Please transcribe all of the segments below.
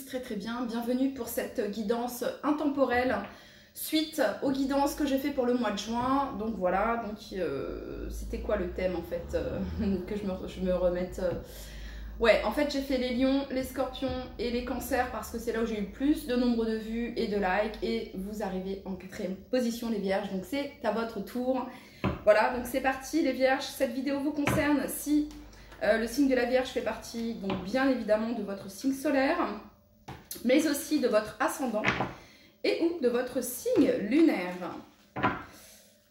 tous très très bien. Bienvenue pour cette guidance intemporelle suite aux guidances que j'ai fait pour le mois de juin. Donc voilà, donc c'était quoi le thème en fait que je me remette Ouais, en fait j'ai fait les lions, les scorpions et les cancers parce que c'est là où j'ai eu le plus de nombre de vues et de likes. Et vous arrivez en 4e position les vierges, donc c'est à votre tour. Voilà, donc c'est parti les vierges. Cette vidéo vous concerne si le signe de la Vierge fait partie, donc bien évidemment, de votre signe solaire, mais aussi de votre ascendant et ou de votre signe lunaire.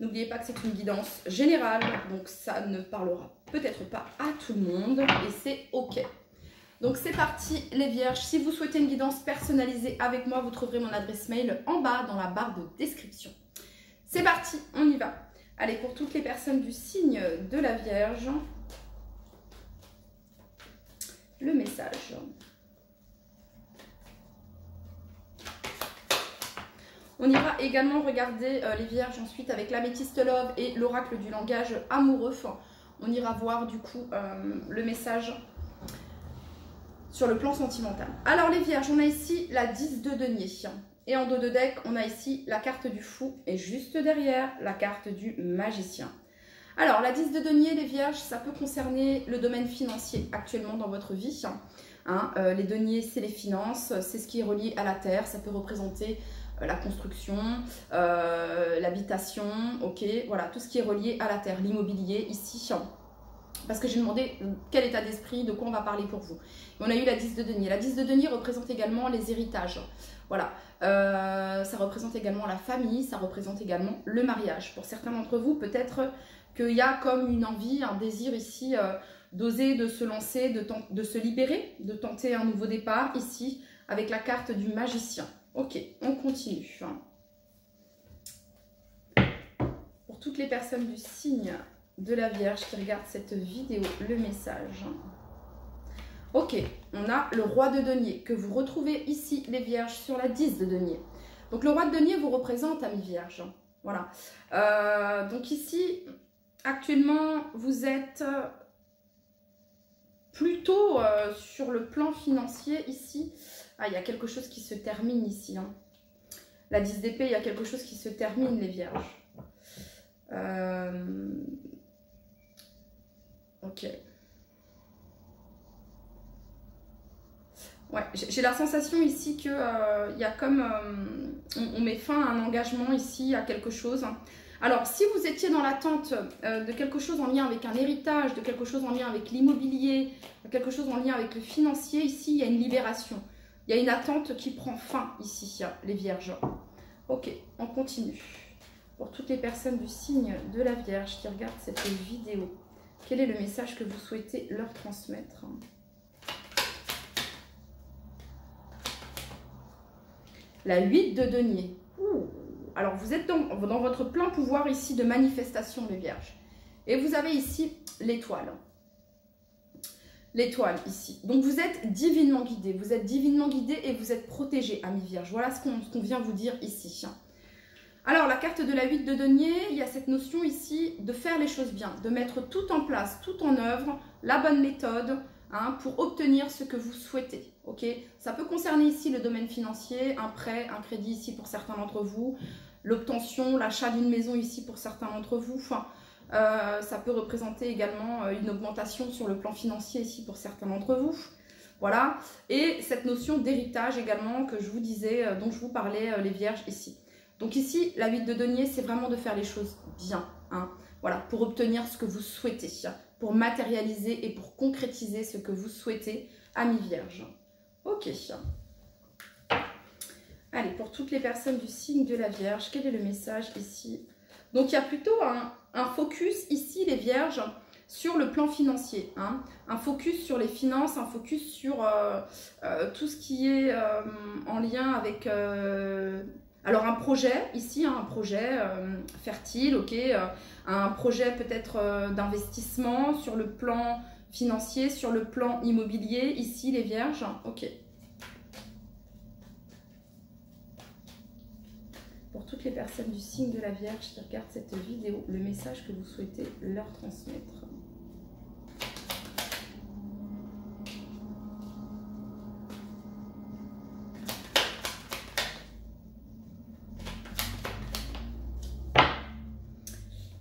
N'oubliez pas que c'est une guidance générale, donc ça ne parlera peut-être pas à tout le monde et c'est ok. Donc c'est parti les vierges. Si vous souhaitez une guidance personnalisée avec moi, vous trouverez mon adresse mail en bas dans la barre de description. C'est parti, on y va. Allez, pour toutes les personnes du signe de la Vierge, le message. On ira également regarder les vierges ensuite avec l'améthyste love et l'oracle du langage amoureux. On ira voir du coup le message sur le plan sentimental. Alors les vierges, on a ici la 10 de denier. Et en dos de deck, on a ici la carte du fou et juste derrière, la carte du magicien. Alors, la 10 de denier, les vierges, ça peut concerner le domaine financier actuellement dans votre vie. Les deniers, c'est les finances, c'est ce qui est relié à la terre. Ça peut représenter la construction, l'habitation, ok, voilà, tout ce qui est relié à la terre, l'immobilier ici. Parce que j'ai demandé quel état d'esprit, de quoi on va parler pour vous. Et on a eu la 10 de denier. La 10 de denier représente également les héritages. Voilà, ça représente également la famille, ça représente également le mariage. Pour certains d'entre vous, peut-être qu'il y a comme une envie, un désir ici d'oser, de se lancer, de se libérer, de tenter un nouveau départ ici avec la carte du magicien. Ok, on continue. Pour toutes les personnes du signe de la Vierge qui regardent cette vidéo, le message. Ok, on a le roi de denier que vous retrouvez ici les vierges sur la 10 de denier. Donc le roi de denier vous représente, amis vierges. Voilà. Donc ici, actuellement, vous êtes plutôt sur le plan financier ici. Ah, il y a quelque chose qui se termine ici. La 10 d'épée, il y a quelque chose qui se termine les vierges. Ok. Ouais, j'ai la sensation ici que y a comme on met fin à un engagement ici, à quelque chose. Alors, si vous étiez dans l'attente de quelque chose en lien avec un héritage, de quelque chose en lien avec l'immobilier, quelque chose en lien avec le financier, ici, il y a une libération. Il y a une attente qui prend fin ici, les vierges. Ok, on continue. Pour toutes les personnes du signe de la Vierge qui regardent cette vidéo, quel est le message que vous souhaitez leur transmettre ? La 8 de denier. Ouh. Alors, vous êtes dans votre plein pouvoir ici de manifestation, les vierges. Et vous avez ici l'étoile. L'étoile ici. Donc, vous êtes divinement guidé. Vous êtes divinement guidé et vous êtes protégé, amis vierges. Voilà ce qu'on vient vous dire ici. Alors, la carte de la 8 de denier, il y a cette notion ici de faire les choses bien, de mettre tout en place, tout en œuvre, la bonne méthode, pour obtenir ce que vous souhaitez. Ok, ça peut concerner ici le domaine financier, un prêt, un crédit ici pour certains d'entre vous, l'obtention, l'achat d'une maison ici pour certains d'entre vous. Enfin, ça peut représenter également une augmentation sur le plan financier ici pour certains d'entre vous. Voilà, et cette notion d'héritage également que je vous disais, dont je vous parlais les vierges ici. Donc ici, la 8 de denier, c'est vraiment de faire les choses bien. Voilà, pour obtenir ce que vous souhaitez, pour matérialiser et pour concrétiser ce que vous souhaitez, amis vierges. Ok. Allez, pour toutes les personnes du signe de la Vierge, quel est le message ici? Donc, il y a plutôt un focus ici, les vierges, sur le plan financier. Un focus sur les finances, un focus sur tout ce qui est en lien avec... alors, un projet ici, un projet fertile, ok, un projet peut-être d'investissement sur le plan financier, sur le plan immobilier, ici les vierges, ok. Pour toutes les personnes du signe de la Vierge qui regardent cette vidéo, le message que vous souhaitez leur transmettre.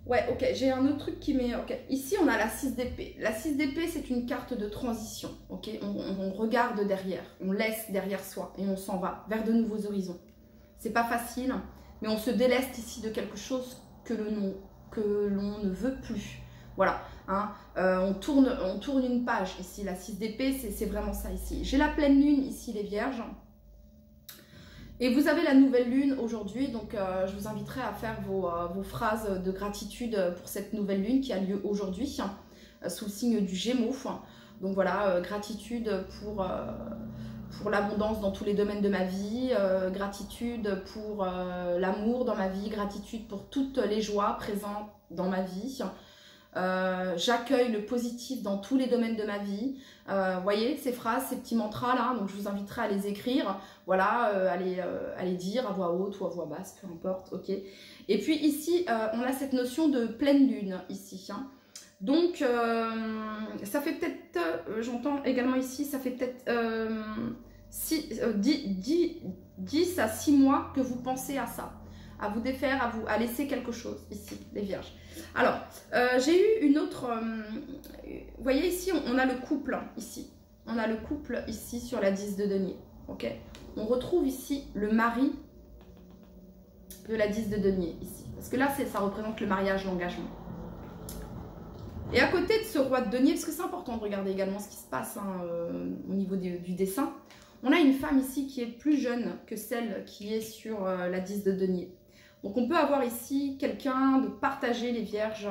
Ouais, ok, j'ai un autre truc qui met... Ok, ici on a la 6 d'épée. La 6 d'épée, c'est une carte de transition, ok. On regarde derrière, on laisse derrière soi et on s'en va vers de nouveaux horizons. C'est pas facile, mais on se déleste ici de quelque chose que l'on ne veut plus. Voilà, hein, on tourne une page ici, la 6 d'épée, c'est vraiment ça ici. J'ai la pleine lune ici, les vierges. Et vous avez la nouvelle lune aujourd'hui, donc je vous inviterai à faire vos phrases de gratitude pour cette nouvelle lune qui a lieu aujourd'hui, sous le signe du Gémeaux. Donc voilà, gratitude pour l'abondance dans tous les domaines de ma vie, gratitude pour l'amour dans ma vie, gratitude pour toutes les joies présentes dans ma vie. J'accueille le positif dans tous les domaines de ma vie. Vous voyez ces phrases, ces petits mantras là, donc je vous inviterai à les écrire, voilà, à les dire à voix haute ou à voix basse, peu importe, ok. Et puis ici, on a cette notion de pleine lune ici, hein. Donc ça fait peut-être, j'entends également ici, ça fait peut-être 10 à 6 mois que vous pensez à ça, à vous défaire, à laisser quelque chose ici, les vierges. Alors, j'ai eu une autre... vous voyez ici, on a le couple, ici. On a le couple ici sur la 10 de denier. Ok. On retrouve ici le mari de la 10 de denier, ici. Parce que là, ça représente le mariage, l'engagement. Et à côté de ce roi de denier, parce que c'est important de regarder également ce qui se passe hein, au niveau du dessin, on a une femme ici qui est plus jeune que celle qui est sur la 10 de denier. Donc on peut avoir ici quelqu'un de partager les vierges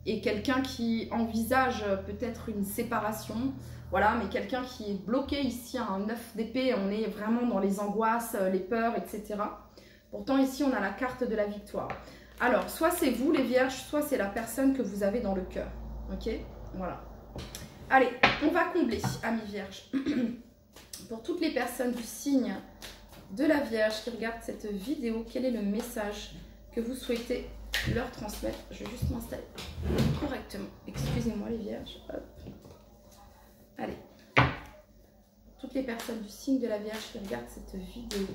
et quelqu'un qui envisage peut-être une séparation, voilà, mais quelqu'un qui est bloqué ici à un 9 d'épée, on est vraiment dans les angoisses, les peurs, etc. Pourtant ici on a la carte de la victoire. Alors soit c'est vous les vierges, soit c'est la personne que vous avez dans le cœur, ok, voilà. Allez, on va combler, amis vierges, pour toutes les personnes du signe de la Vierge qui regarde cette vidéo, quel est le message que vous souhaitez leur transmettre? Je vais juste m'installer correctement. Excusez-moi les Vierges. Hop. Allez. Toutes les personnes du signe de la Vierge qui regardent cette vidéo.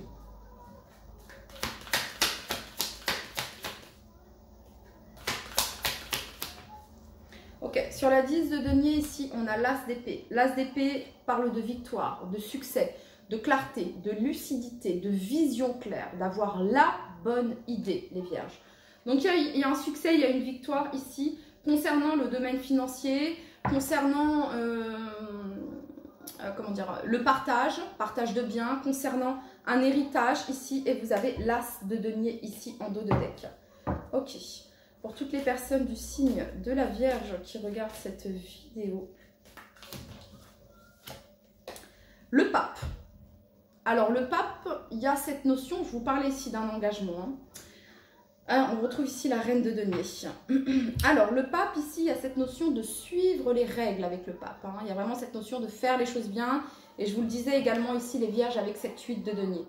Ok, sur la 10 de denier ici, on a l'as d'épée. L'as d'épée parle de victoire, de succès, de clarté, de lucidité, de vision claire, d'avoir la bonne idée, les vierges. Donc il y a un succès, il y a une victoire ici, concernant le domaine financier, concernant comment dire, le partage de biens, concernant un héritage ici, et vous avez l'as de denier ici en dos de deck. Ok, pour toutes les personnes du signe de la Vierge qui regardent cette vidéo. Le pape. Alors, le pape, il y a cette notion, je vous parlais ici d'un engagement. Hein. On retrouve ici la reine de denier. Alors, le pape, ici, il y a cette notion de suivre les règles avec le pape. Hein. Il y a vraiment cette notion de faire les choses bien. Et je vous le disais également ici, les vierges, avec cette 8 de denier.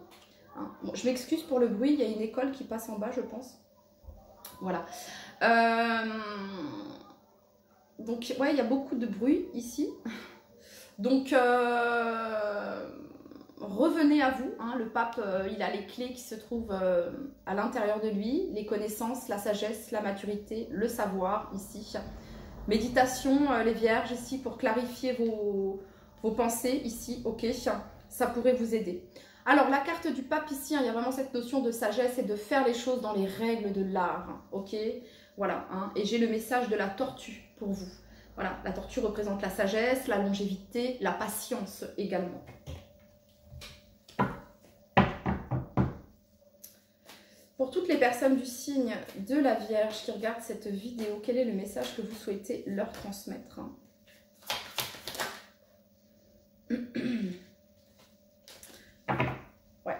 Hein. Bon, je m'excuse pour le bruit, il y a une école qui passe en bas, je pense. Voilà. Donc, ouais, il y a beaucoup de bruit ici. Donc... revenez à vous, hein, le pape, il a les clés qui se trouvent à l'intérieur de lui, les connaissances, la sagesse, la maturité, le savoir ici. Méditation, les vierges ici pour clarifier vos pensées ici, ok, ça pourrait vous aider. Alors la carte du pape ici, hein, il y a vraiment cette notion de sagesse et de faire les choses dans les règles de l'art, hein, ok, voilà, hein, et j'ai le message de la tortue pour vous. Voilà, la tortue représente la sagesse, la longévité, la patience également. Pour toutes les personnes du signe de la Vierge qui regardent cette vidéo, quel est le message que vous souhaitez leur transmettre? Ouais.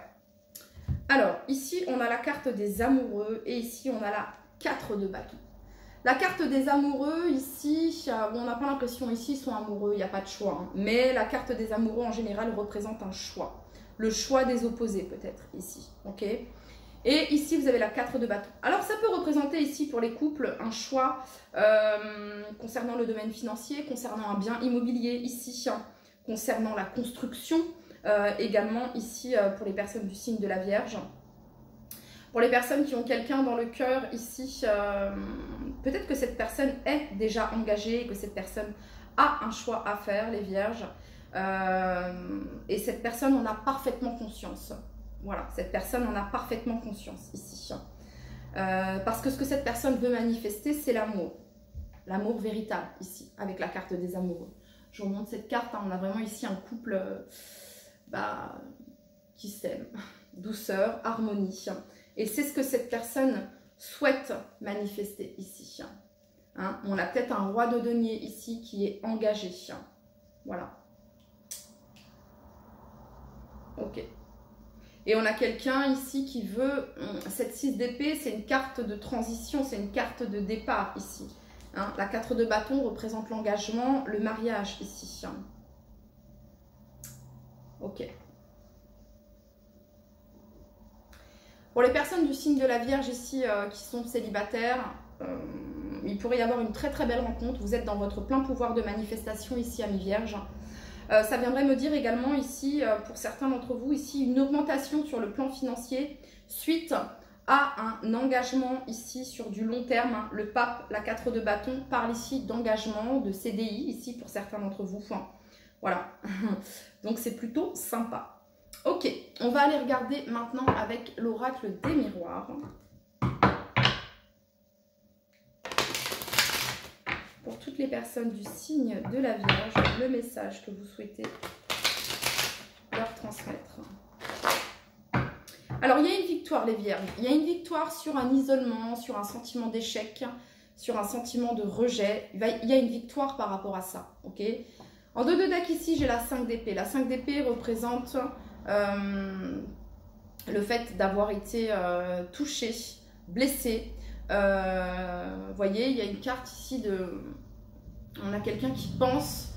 Alors, ici, on a la carte des amoureux et ici, on a la 4 de bâton. La carte des amoureux, ici, on n'a pas l'impression, ici, ils sont amoureux, il n'y a pas de choix. Hein. Mais la carte des amoureux, en général, représente un choix. Le choix des opposés, peut-être, ici. Ok ? Et ici, vous avez la 4 de bâton. Alors, ça peut représenter ici, pour les couples, un choix concernant le domaine financier, concernant un bien immobilier, ici, concernant la construction, également ici, pour les personnes du signe de la Vierge. Pour les personnes qui ont quelqu'un dans le cœur ici, peut-être que cette personne est déjà engagée, que cette personne a un choix à faire, les vierges. Et cette personne en a parfaitement conscience. Voilà, cette personne en a parfaitement conscience ici. Parce que ce que cette personne veut manifester, c'est l'amour. L'amour véritable ici, avec la carte des amoureux. Je vous montre cette carte, hein, on a vraiment ici un couple qui s'aime. Douceur, harmonie. Et c'est ce que cette personne souhaite manifester ici. Hein, on a peut-être un roi de denier ici qui est engagé. Voilà. Ok. Et on a quelqu'un ici qui veut... Cette 6 d'épée, c'est une carte de transition, c'est une carte de départ ici. Hein, la 4 de bâton représente l'engagement, le mariage ici. Ok. Pour les personnes du signe de la Vierge ici qui sont célibataires, il pourrait y avoir une très très belle rencontre. Vous êtes dans votre plein pouvoir de manifestation ici, amis vierges. Ça viendrait me dire également ici, pour certains d'entre vous, ici une augmentation sur le plan financier suite à un engagement ici sur du long terme. Hein. Le pape, la 4 de bâton, parle ici d'engagement, de CDI ici pour certains d'entre vous. Enfin, voilà, donc c'est plutôt sympa. Ok, on va aller regarder maintenant avec l'oracle des miroirs. Pour toutes les personnes du signe de la Vierge, le message que vous souhaitez leur transmettre. Alors, il y a une victoire, les Vierges. Il y a une victoire sur un isolement, sur un sentiment d'échec, sur un sentiment de rejet. Il y a une victoire par rapport à ça, ok? En dos de deck ici, j'ai la 5 d'épée. La 5 d'épée représente... le fait d'avoir été touché, blessé. Vous voyez, il y a une carte ici de... On a quelqu'un qui pense...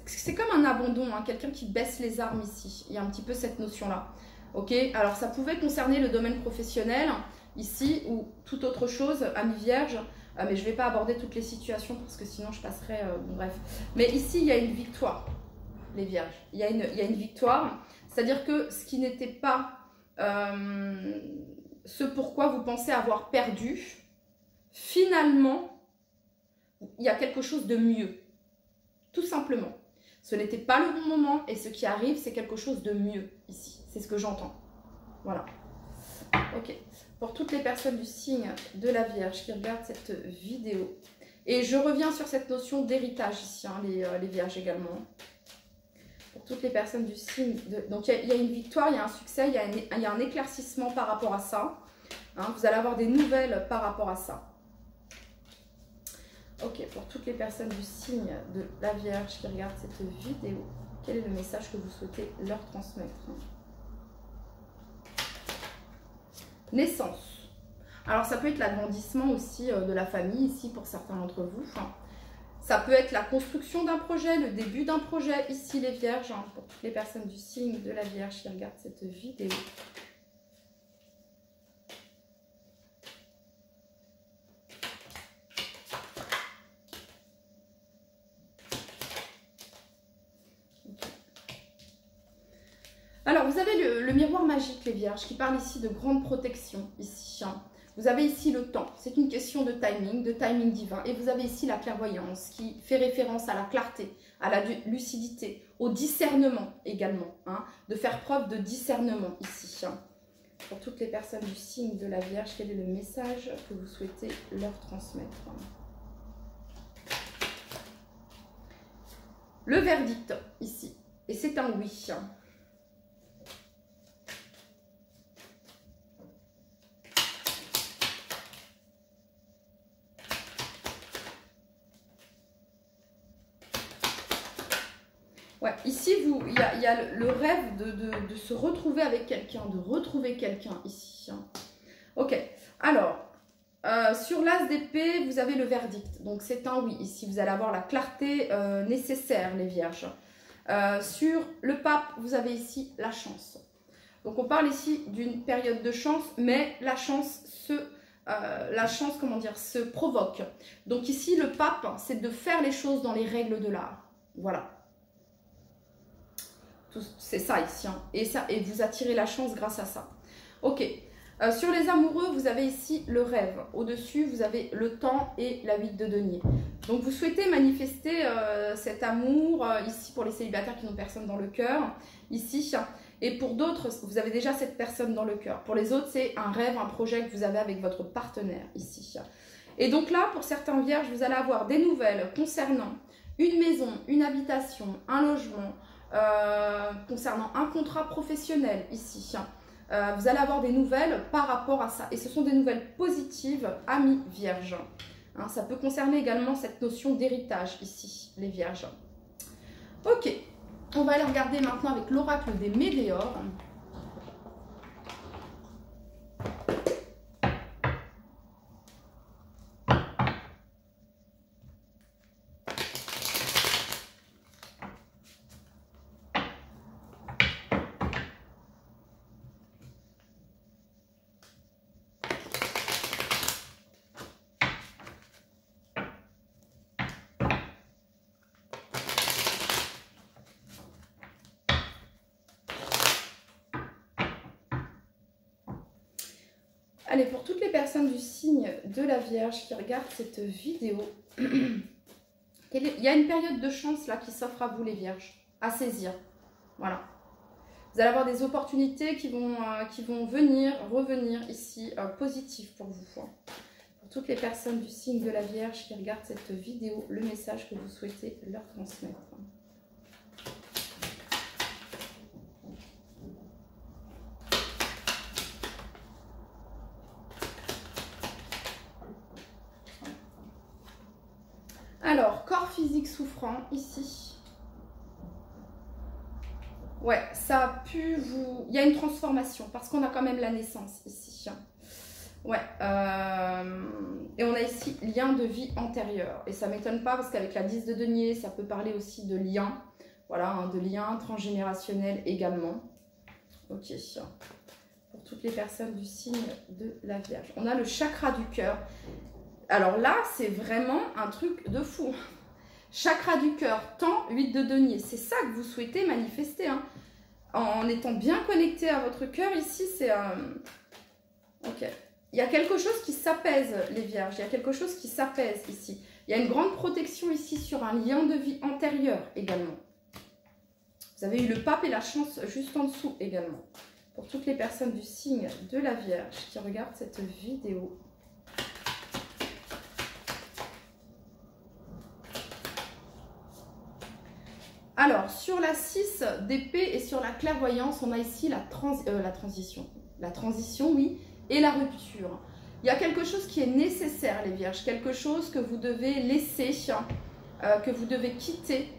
c'est comme un abandon, hein, quelqu'un qui baisse les armes ici. Il y a un petit peu cette notion-là. Ok, alors ça pouvait concerner le domaine professionnel ici ou toute autre chose, amis vierges. Mais je ne vais pas aborder toutes les situations parce que sinon je passerai... bon, bref. Mais ici, il y a une victoire. Les vierges, il y a une victoire, c'est-à-dire que ce qui n'était pas ce pourquoi vous pensez avoir perdu, finalement, il y a quelque chose de mieux, tout simplement. Ce n'était pas le bon moment et ce qui arrive, c'est quelque chose de mieux ici, c'est ce que j'entends. Voilà. Ok, pour toutes les personnes du signe de la Vierge qui regardent cette vidéo, et je reviens sur cette notion d'héritage ici, hein, les Vierges également. Pour toutes les personnes du signe de... Donc il y a une victoire, il y a un succès, il y a un éclaircissement par rapport à ça. Hein, vous allez avoir des nouvelles par rapport à ça. Ok, pour toutes les personnes du signe de la Vierge qui regardent cette vidéo, quel est le message que vous souhaitez leur transmettre? Naissance. Alors ça peut être l'agrandissement aussi de la famille ici pour certains d'entre vous. Enfin, ça peut être la construction d'un projet, le début d'un projet, ici les Vierges, hein, pour toutes les personnes du signe de la Vierge qui regardent cette vidéo. Okay. Alors, vous avez le miroir magique, les Vierges, qui parle ici de grande protection, ici, hein. Vous avez ici le temps, c'est une question de timing divin. Et vous avez ici la clairvoyance qui fait référence à la clarté, à la lucidité, au discernement également. Hein, de faire preuve de discernement ici. Hein. Pour toutes les personnes du signe de la Vierge, quel est le message que vous souhaitez leur transmettre? Le verdict ici, et c'est un oui. Ouais, ici, il y a le rêve de se retrouver avec quelqu'un, de retrouver quelqu'un ici. Ok, alors, sur l'as d'épée, vous avez le verdict. Donc, c'est un oui. Ici, vous allez avoir la clarté nécessaire, les vierges. Sur le pape, vous avez ici la chance. Donc, on parle ici d'une période de chance, mais la chance comment dire, se provoque. Donc, ici, le pape, c'est de faire les choses dans les règles de l'art. Voilà. C'est ça ici, hein. Et vous attirez la chance grâce à ça. Ok. Sur les amoureux, vous avez ici le rêve. Au-dessus, vous avez le temps et la 8 de denier. Donc, vous souhaitez manifester cet amour, ici pour les célibataires qui n'ont personne dans le cœur, ici. Et pour d'autres, vous avez déjà cette personne dans le cœur. Pour les autres, c'est un rêve, un projet que vous avez avec votre partenaire, ici. Et donc là, pour certains vierges, vous allez avoir des nouvelles concernant une maison, une habitation, un logement, concernant un contrat professionnel, ici. Vous allez avoir des nouvelles par rapport à ça. Et ce sont des nouvelles positives, amis vierges. Hein, ça peut concerner également cette notion d'héritage ici, les vierges. Ok, on va aller regarder maintenant avec l'oracle des Météores. Allez, pour toutes les personnes du signe de la Vierge qui regardent cette vidéo, il y a une période de chance là qui s'offre à vous les Vierges, à saisir. Voilà. Vous allez avoir des opportunités qui vont revenir ici, positives pour vous. Pour toutes les personnes du signe de la Vierge qui regardent cette vidéo, le message que vous souhaitez leur transmettre. Alors, corps physique souffrant, ici. Ouais, ça a pu vous... Il y a une transformation, parce qu'on a quand même la naissance, ici. Ouais, et on a ici lien de vie antérieur. Et ça ne m'étonne pas, parce qu'avec la 10 de denier, ça peut parler aussi de lien. Voilà, hein, de lien transgénérationnel également. Ok. Pour toutes les personnes du signe de la Vierge. On a le chakra du cœur. Alors là, c'est vraiment un truc de fou. Chakra du cœur, temps, 8 de denier. C'est ça que vous souhaitez manifester. Hein. En étant bien connecté à votre cœur, ici, c'est... Ok. Il y a quelque chose qui s'apaise, les vierges. Il y a quelque chose qui s'apaise ici. Il y a une grande protection ici sur un lien de vie antérieur également. Vous avez eu le pape et la chance juste en dessous également. Pour toutes les personnes du signe de la Vierge qui regardent cette vidéo. Alors, sur la 6 d'épée et sur la clairvoyance, on a ici la transition. La transition, oui, et la rupture. Il y a quelque chose qui est nécessaire, les vierges. Quelque chose que vous devez laisser, que vous devez quitter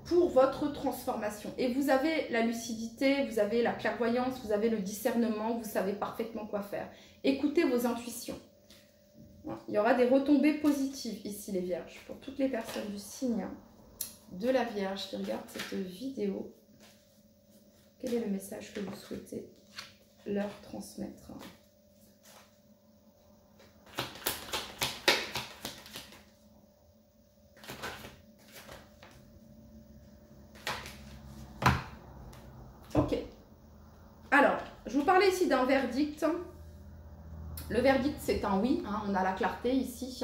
pour votre transformation. Et vous avez la lucidité, vous avez la clairvoyance, vous avez le discernement, vous savez parfaitement quoi faire. Écoutez vos intuitions. Il y aura des retombées positives ici, les vierges. Pour toutes les personnes du signe de la Vierge qui regarde cette vidéo, quel est le message que vous souhaitez leur transmettre? Ok. Alors, je vous parlais ici d'un verdict. Le verdict, c'est un oui. Hein, on a la clarté ici.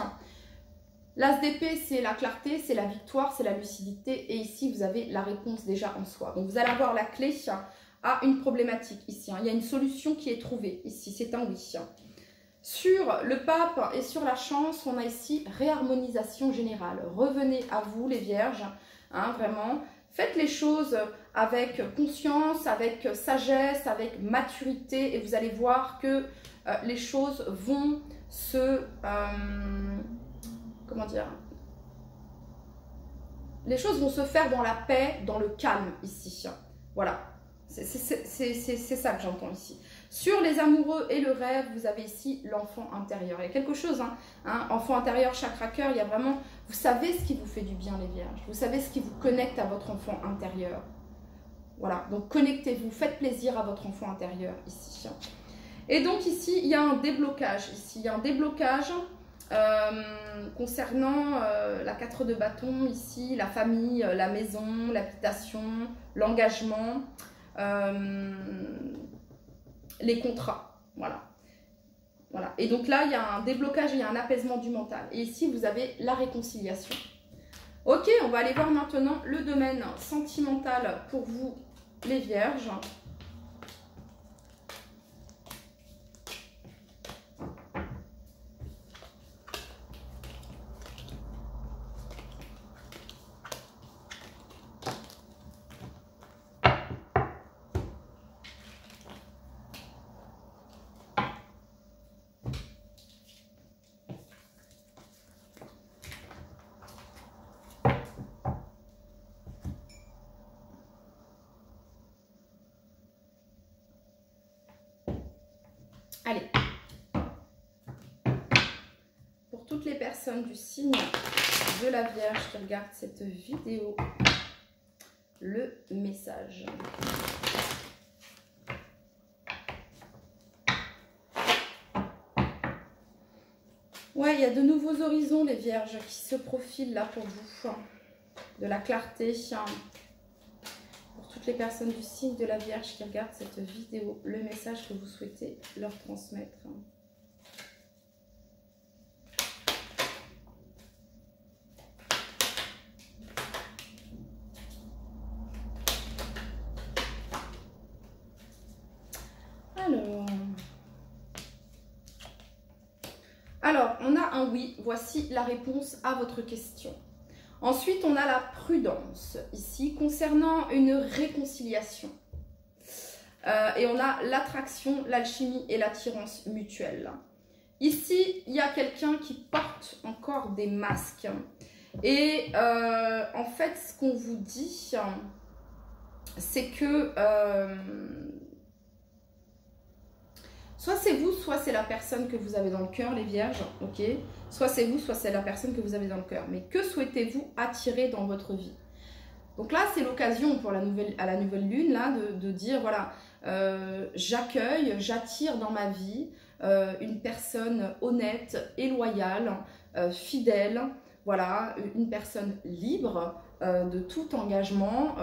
L'as d'épée, c'est la clarté, c'est la victoire, c'est la lucidité. Et ici, vous avez la réponse déjà en soi. Donc, vous allez avoir la clé à une problématique ici. Il y a une solution qui est trouvée ici. C'est un oui. Sur le pape et sur la chance, on a ici réharmonisation générale. Revenez à vous, les vierges. Hein, vraiment. Faites les choses avec conscience, avec sagesse, avec maturité. Et vous allez voir que les choses vont se... comment dire, les choses vont se faire dans la paix, dans le calme ici. Voilà, c'est ça que j'entends ici. Sur les amoureux et le rêve, vous avez ici l'enfant intérieur. Il y a quelque chose, hein, enfant intérieur, chakra cœur, il y a vraiment, vous savez ce qui vous fait du bien, les vierges. Vous savez ce qui vous connecte à votre enfant intérieur. Voilà, donc connectez-vous, faites plaisir à votre enfant intérieur ici. Et donc ici, il y a un déblocage. Ici, il y a un déblocage concernant la 4 de bâton, ici, la famille, la maison, l'habitation, l'engagement, les contrats. Voilà. Voilà. Et donc là, il y a un déblocage, il y a un apaisement du mental. Et ici, vous avez la réconciliation. Ok, on va aller voir maintenant le domaine sentimental pour vous, les vierges. Allez, pour toutes les personnes du signe de la Vierge qui regardent cette vidéo, le message. Ouais, il y a de nouveaux horizons, les Vierges, qui se profilent là pour vous. De la clarté. Pour toutes les personnes du signe de la Vierge qui regardent cette vidéo, le message que vous souhaitez leur transmettre. Alors, on a un oui. Voici la réponse à votre question. Ensuite, on a la prudence ici concernant une réconciliation. Et on a l'attraction, l'alchimie et l'attirance mutuelle. Ici, il y a quelqu'un qui porte encore des masques. Et en fait, ce qu'on vous dit, c'est que soit c'est vous, soit c'est la personne que vous avez dans le cœur, les vierges, ok? Soit c'est vous, soit c'est la personne que vous avez dans le cœur. Mais que souhaitez-vous attirer dans votre vie? Donc là, c'est l'occasion pour à la nouvelle lune, là, de dire, voilà, j'accueille, j'attire dans ma vie une personne honnête et loyale, fidèle, voilà, une personne libre de tout engagement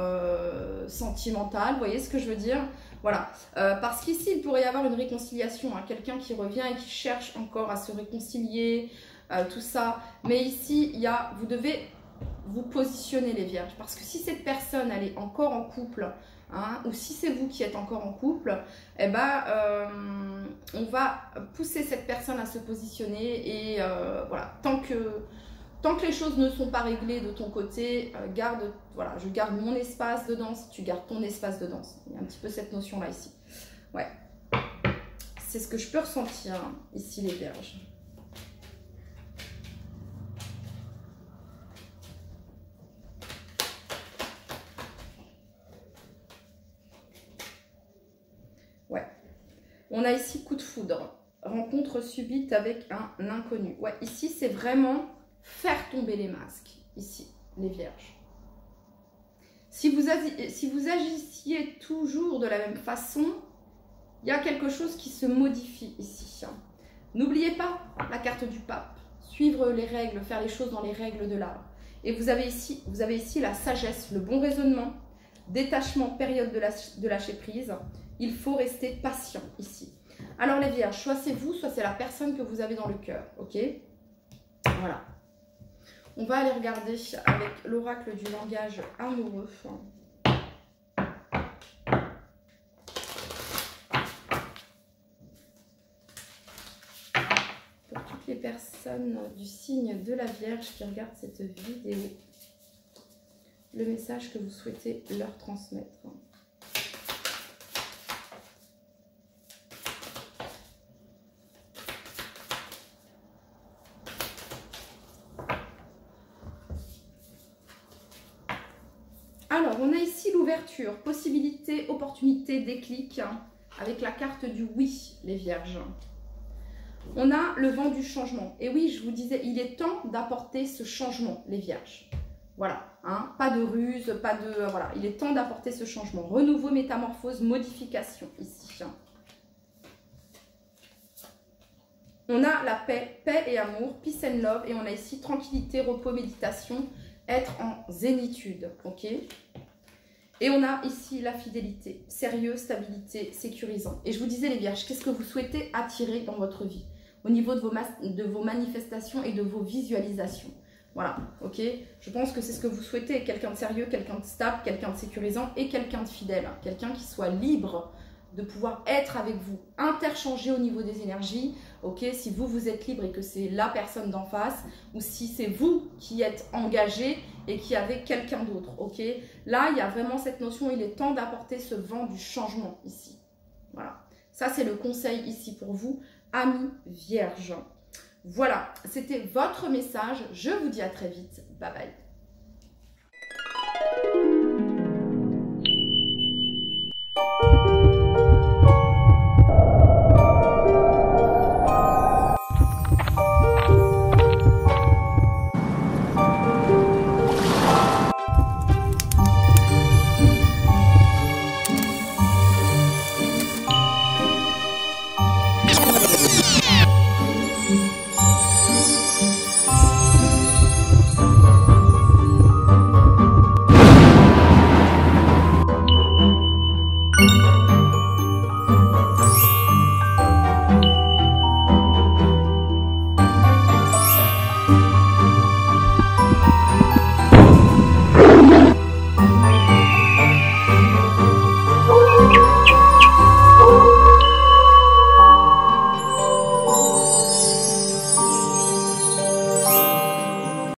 sentimental, vous voyez ce que je veux dire? Voilà, parce qu'ici, il pourrait y avoir une réconciliation, hein, quelqu'un qui revient et qui cherche encore à se réconcilier, tout ça. Mais ici, vous devez vous positionner, les vierges, parce que si cette personne, elle est encore en couple, hein, ou si c'est vous qui êtes encore en couple, eh ben, on va pousser cette personne à se positionner et voilà, tant que les choses ne sont pas réglées de ton côté, voilà, je garde mon espace de danse, tu gardes ton espace de danse. Il y a un petit peu cette notion-là ici. Ouais. C'est ce que je peux ressentir, hein, ici, les vierges. Ouais. On a ici coup de foudre. Rencontre subite avec un inconnu. Ouais, ici, c'est vraiment faire tomber les masques, ici, les vierges. Si vous agissiez toujours de la même façon, il y a quelque chose qui se modifie ici. N'oubliez pas la carte du pape. Suivre les règles, faire les choses dans les règles de l'art. Et vous avez ici la sagesse, le bon raisonnement, détachement, période de lâcher prise. Il faut rester patient ici. Alors les vierges, soit c'est vous, soit c'est la personne que vous avez dans le cœur. Ok? Voilà. On va aller regarder avec l'oracle du langage amoureux. Pour toutes les personnes du signe de la Vierge qui regardent cette vidéo, le message que vous souhaitez leur transmettre. Alors, on a ici l'ouverture, possibilité, opportunité, déclic, hein, avec la carte du oui, les vierges. On a le vent du changement. Et oui, je vous disais, il est temps d'apporter ce changement, les vierges. Voilà, hein, pas de ruse, pas de... Voilà, il est temps d'apporter ce changement. Renouveau, métamorphose, modification, ici. Hein. On a la paix, paix et amour, peace and love. Et on a ici tranquillité, repos, méditation, être en zénitude, ok? Et on a ici la fidélité, sérieux, stabilité, sécurisant. Et je vous disais les vierges, qu'est-ce que vous souhaitez attirer dans votre vie au niveau de vos manifestations et de vos visualisations? Voilà, ok. Je pense que c'est ce que vous souhaitez, quelqu'un de sérieux, quelqu'un de stable, quelqu'un de sécurisant et quelqu'un de fidèle. Quelqu'un qui soit libre de pouvoir être avec vous, interchanger au niveau des énergies, ok. Si vous, vous êtes libre et que c'est la personne d'en face, ou si c'est vous qui êtes engagé et qui avez quelqu'un d'autre, ok. Là, il y a vraiment cette notion, il est temps d'apporter ce vent du changement ici. Voilà, ça c'est le conseil ici pour vous, amis vierges. Voilà, c'était votre message. Je vous dis à très vite. Bye bye.